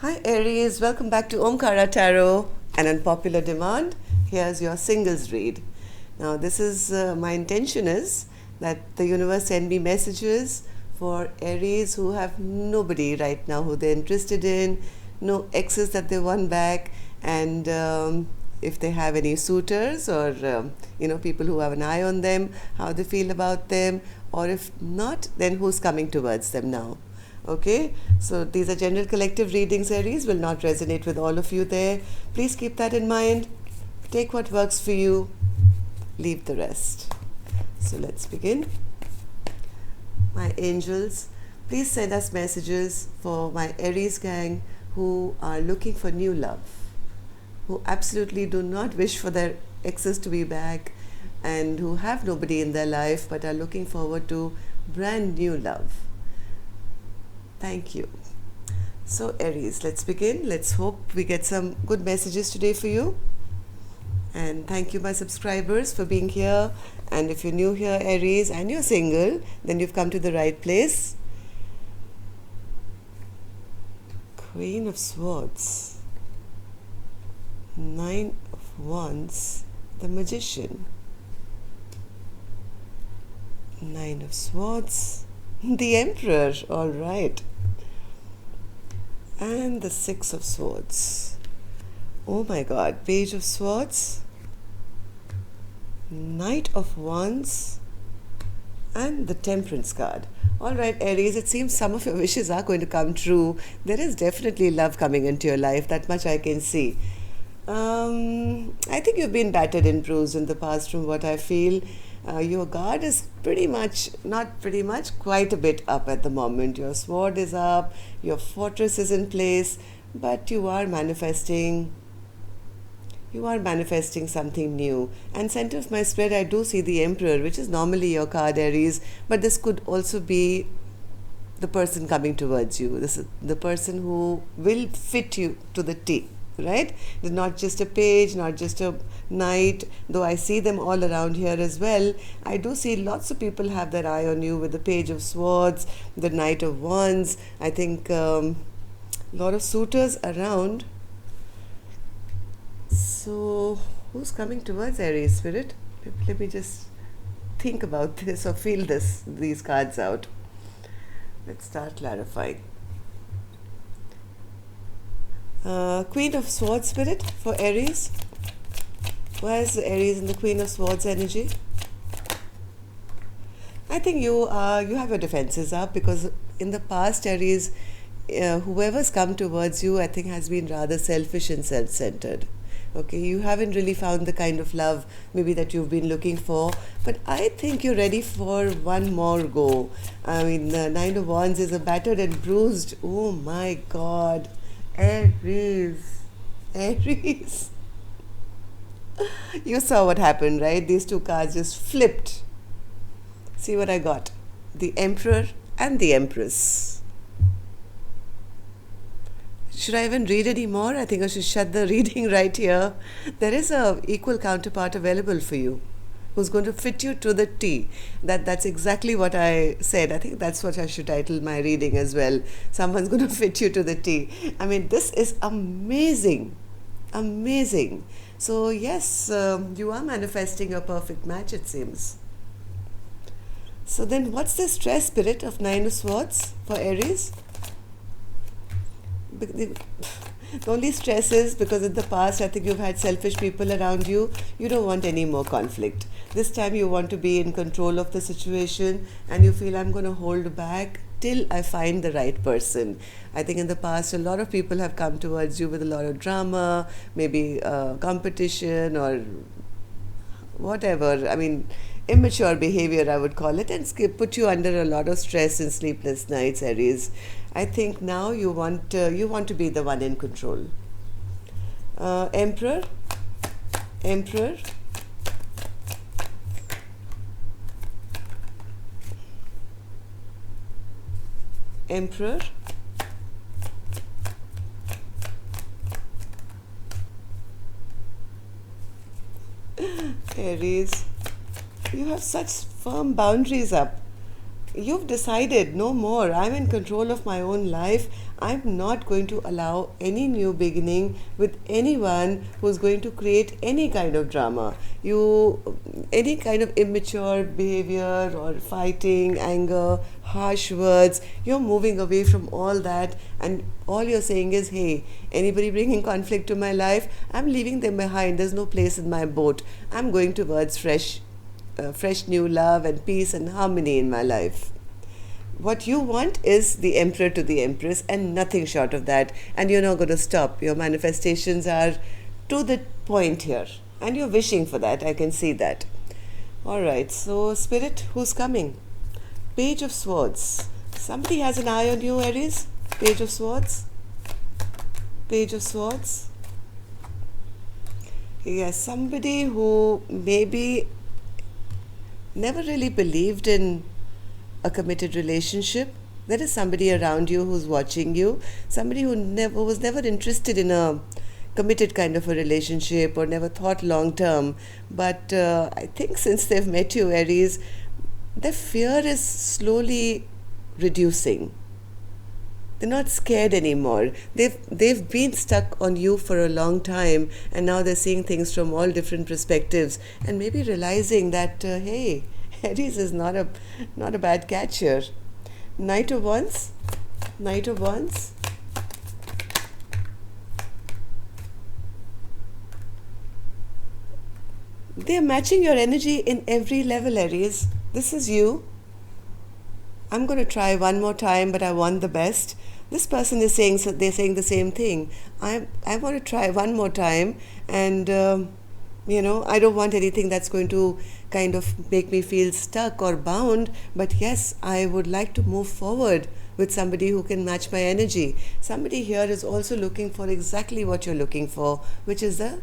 Hi Aries, welcome back to Omkara Tarot and Unpopular Demand. Here's your singles read. Now this is my intention is that the universe send me messages for Aries who have nobody right now who they're interested in, no exes that they want back, and if they have any suitors or people who have an eye on them, how they feel about them, or if not, then who's coming towards them now. Okay, so these are general collective readings, Aries, will not resonate with all of you there. Please keep that in mind. Take what works for you, leave the rest. So let's begin. My angels, please send us messages for my Aries gang who are looking for new love, who absolutely do not wish for their exes to be back, and who have nobody in their life but are looking forward to brand new love. Thank you. So Aries, let's begin. Let's hope we get some good messages today for you. And thank you, my subscribers, for being here. And if you're new here, Aries, and you're single, then you've come to the right place. Queen of Swords, Nine of Wands, the Magician, Nine of Swords, the Emperor, all right, and the Six of Swords. Oh my God, Page of Swords, Knight of Wands, and the Temperance card. All right, Aries, it seems some of your wishes are going to come true. There is definitely love coming into your life, that much I can see. I think you've been battered and bruised in the past from what I feel. Your guard is quite a bit up at the moment. Your sword is up, your fortress is in place, but you are manifesting something new. And center of my spread, I do see the Emperor, which is normally your card, Aries, but this could also be the person coming towards you. This is the person who will fit you to the T. Right? It's not just a page, not just a knight, though I see them all around here as well. I do see lots of people have their eye on you with the Page of Swords, the Knight of Wands. I think a lot of suitors around. So who's coming towards Aries, Spirit? Let me just think about this or feel these cards out. Let's start clarifying. Queen of Swords, Spirit, for Aries. Why is the Aries in the Queen of Swords energy? I think you have your defenses up, because in the past, Aries, whoever's come towards you, I think, has been rather selfish and self-centered. Okay, you haven't really found the kind of love maybe that you've been looking for, but I think you're ready for one more go. I mean, the Nine of Wands is a battered and bruised. Oh my God. Aries. You saw what happened, right? These two cards just flipped. See what I got? The Emperor and the Empress. Should I even read any more? I think I should shut the reading right here. There is a equal counterpart available for you, who's going to fit you to the T. That's exactly what I said. I think that's what I should title my reading as well. Someone's going to fit you to the T. I mean, this is amazing. Amazing. So yes, you are manifesting a perfect match, it seems. So then what's the stress, Spirit, of Nine of Swords for Aries? The only stress is because in the past, I think you've had selfish people around you. You don't want any more conflict. This time you want to be in control of the situation, and you feel, I'm going to hold back till I find the right person. I think in the past, a lot of people have come towards you with a lot of drama, maybe competition or whatever. I mean, immature behavior, I would call it, and put you under a lot of stress and sleepless nights, Aries. I think now you want to be the one in control. Emperor, Emperor, Emperor, Aries. You have such firm boundaries up. You've decided no more. I'm in control of my own life. I'm not going to allow any new beginning with anyone who's going to create any kind of drama. Any kind of immature behavior or fighting, anger, harsh words, you're moving away from all that, and all you're saying is, hey, anybody bringing conflict to my life, I'm leaving them behind. There's no place in my boat. I'm going towards fresh new love and peace and harmony in my life. What you want is the emperor to the empress and nothing short of that, and you're not going to stop. Your manifestations are to the point here, and you're wishing for that. I can see that. All right, so spirit, who's coming? Page of Swords. Somebody has an eye on you, Aries. Page of Swords. Page of Swords. Yes, somebody who maybe never really believed in a committed relationship. There is somebody around you who's watching you, somebody who never was never interested in a committed kind of a relationship or never thought long term. But I think since they've met you, Aries, their fear is slowly reducing. They're not scared anymore. They've been stuck on you for a long time, and now they're seeing things from all different perspectives, and maybe realizing that hey, Aries is not a bad catch here. Knight of Wands, Knight of Wands. They're matching your energy in every level, Aries. This is you. I'm going to try one more time, but I want the best. This person is saying, so they're saying the same thing. I want to try one more time, and I don't want anything that's going to kind of make me feel stuck or bound. But yes, I would like to move forward with somebody who can match my energy. Somebody here is also looking for exactly what you're looking for, which is the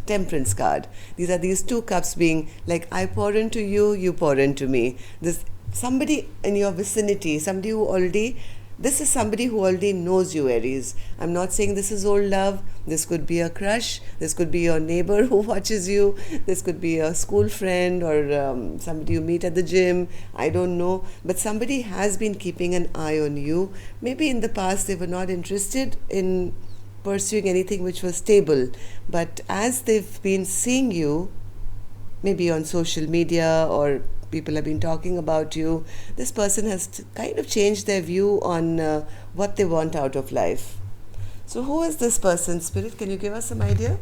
Temperance card. These are these two cups being like, I pour into you, you pour into me. This somebody in your vicinity, this is somebody who already knows you, Aries. I'm not saying this is old love. This could be a crush. This could be your neighbor who watches you. This could be a school friend or somebody you meet at the gym. I don't know. But somebody has been keeping an eye on you. Maybe in the past they were not interested in pursuing anything which was stable, but as they've been seeing you, maybe on social media or people have been talking about you, this person has kind of changed their view on what they want out of life. So who is this person, Spirit? Can you give us some idea?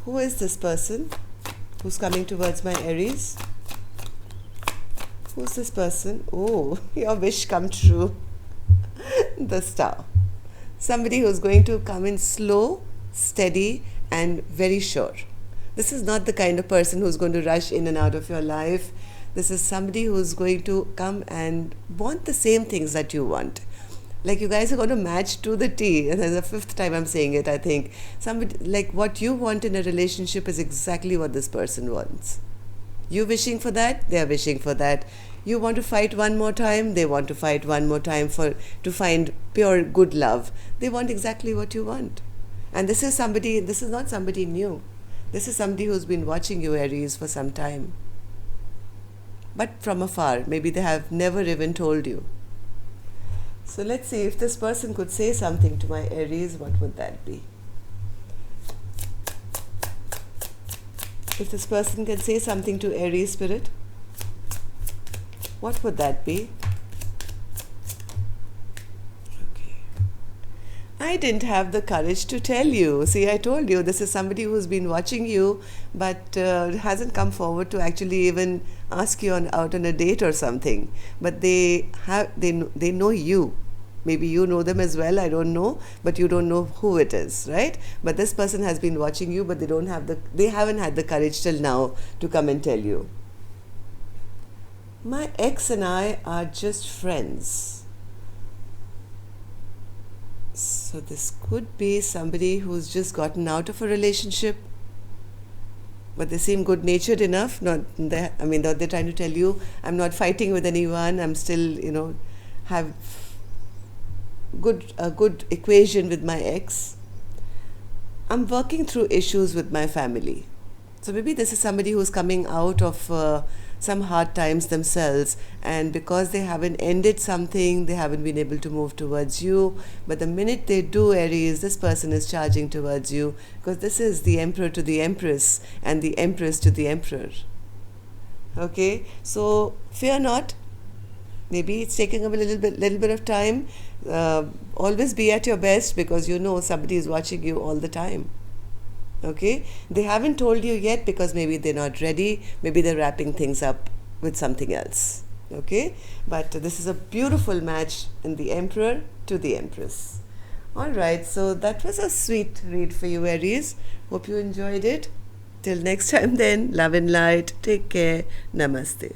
Who is this person who's coming towards my Aries? Who's this person? Oh, your wish come true. The Star. Somebody who's going to come in slow, steady, and very sure. This is not the kind of person who's going to rush in and out of your life. This is somebody who's going to come and want the same things that you want. Like you guys are going to match to the T. And that's the fifth time I'm saying it, I think. Somebody, like what you want in a relationship is exactly what this person wants. You wishing for that, they are wishing for that. You want to fight one more time, they want to fight one more time to find pure good love. They want exactly what you want. And this is not somebody new. This is somebody who's been watching you, Aries, for some time. But from afar, maybe they have never even told you. So let's see, if this person could say something to my Aries, what would that be? If this person can say something to Aries, Spirit, what would that be? Okay. I didn't have the courage to tell you. See, I told you this is somebody who's been watching you, but hasn't come forward to actually even ask you out on a date or something. But they know you. Maybe you know them as well, I don't know, but you don't know who it is, right? But this person has been watching you, but they haven't had the courage till now to come and tell you. My ex and I are just friends. So this could be somebody who's just gotten out of a relationship, but they seem good-natured enough. They're trying to tell you, I'm not fighting with anyone. I'm still, have a good equation with my ex. I'm working through issues with my family. So maybe this is somebody who's coming out of some hard times themselves, and because they haven't ended something, they haven't been able to move towards you. But the minute they do, Aries, this person is charging towards you, because this is the Emperor to the Empress and the Empress to the Emperor. Okay, so fear not. Maybe it's taking a little bit of time. Always be at your best, because you know somebody is watching you all the time. Okay, they haven't told you yet because maybe they're not ready, maybe they're wrapping things up with something else. Okay, but this is a beautiful match in the Emperor to the Empress. All right, so that was a sweet read for you, Aries. Hope you enjoyed it. Till next time then, love and light. Take care. Namaste.